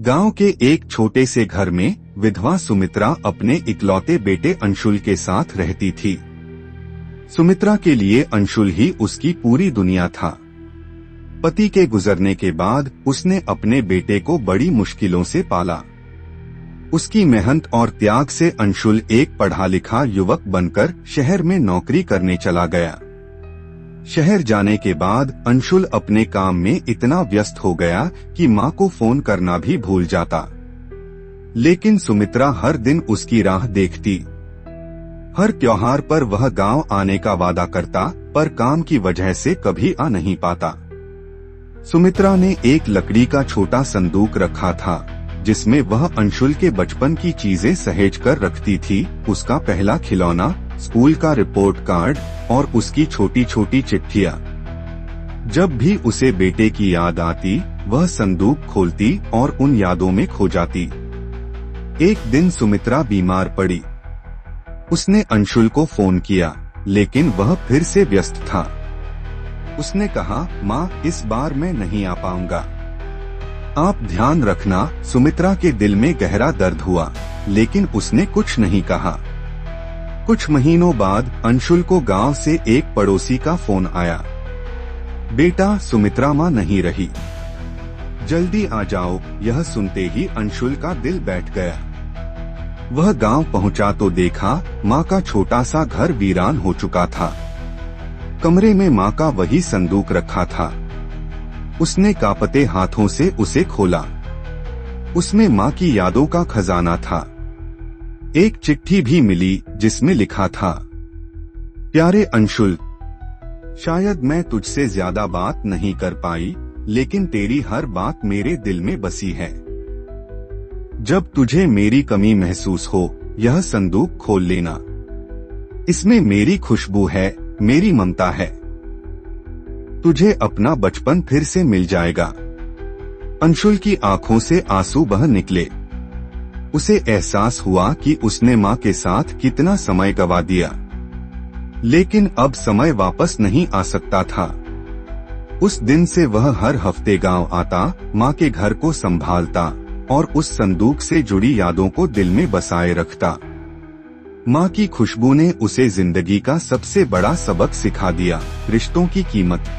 गांव के एक छोटे से घर में विधवा सुमित्रा अपने इकलौते बेटे अंशुल के साथ रहती थी। सुमित्रा के लिए अंशुल ही उसकी पूरी दुनिया था। पति के गुजरने के बाद उसने अपने बेटे को बड़ी मुश्किलों से पाला। उसकी मेहनत और त्याग से अंशुल एक पढ़ा लिखा युवक बनकर शहर में नौकरी करने चला गया। शहर जाने के बाद अंशुल अपने काम में इतना व्यस्त हो गया कि माँ को फोन करना भी भूल जाता। लेकिन सुमित्रा हर दिन उसकी राह देखती। हर त्योहार पर वह गांव आने का वादा करता, पर काम की वजह से कभी आ नहीं पाता। सुमित्रा ने एक लकड़ी का छोटा संदूक रखा था, जिसमें वह अंशुल के बचपन की चीजें सहेज कर रखती थी। उसका पहला खिलौना, स्कूल का रिपोर्ट कार्ड और उसकी छोटी छोटी चिट्ठियां। जब भी उसे बेटे की याद आती, वह संदूक खोलती और उन यादों में खो जाती। एक दिन सुमित्रा बीमार पड़ी। उसने अंशुल को फोन किया, लेकिन वह फिर से व्यस्त था। उसने कहा, माँ, इस बार मैं नहीं आ पाऊंगा। आप ध्यान रखना। सुमित्रा के दिल में गहरा दर्द हुआ, लेकिन उसने कुछ नहीं कहा। कुछ महीनों बाद अंशुल को गांव से एक पड़ोसी का फोन आया। बेटा, सुमित्रा माँ नहीं रही, जल्दी आ जाओ। यह सुनते ही अंशुल का दिल बैठ गया। वह गांव पहुंचा तो देखा, माँ का छोटा सा घर वीरान हो चुका था। कमरे में माँ का वही संदूक रखा था। उसने कांपते हाथों से उसे खोला। उसमें माँ की यादों का खजाना था। एक चिट्ठी भी मिली, जिसमें लिखा था, प्यारे अंशुल, शायद मैं तुझसे ज्यादा बात नहीं कर पाई, लेकिन तेरी हर बात मेरे दिल में बसी है। जब तुझे मेरी कमी महसूस हो, यह संदूक खोल लेना। इसमें मेरी खुशबू है, मेरी ममता है। तुझे अपना बचपन फिर से मिल जाएगा। अंशुल की आंखों से आंसू बह निकले। उसे एहसास हुआ कि उसने माँ के साथ कितना समय गवा दिया, लेकिन अब समय वापस नहीं आ सकता था। उस दिन से वह हर हफ्ते गांव आता, माँ के घर को संभालता और उस संदूक से जुड़ी यादों को दिल में बसाए रखता। माँ की खुशबू ने उसे जिंदगी का सबसे बड़ा सबक सिखा दिया, रिश्तों की कीमत।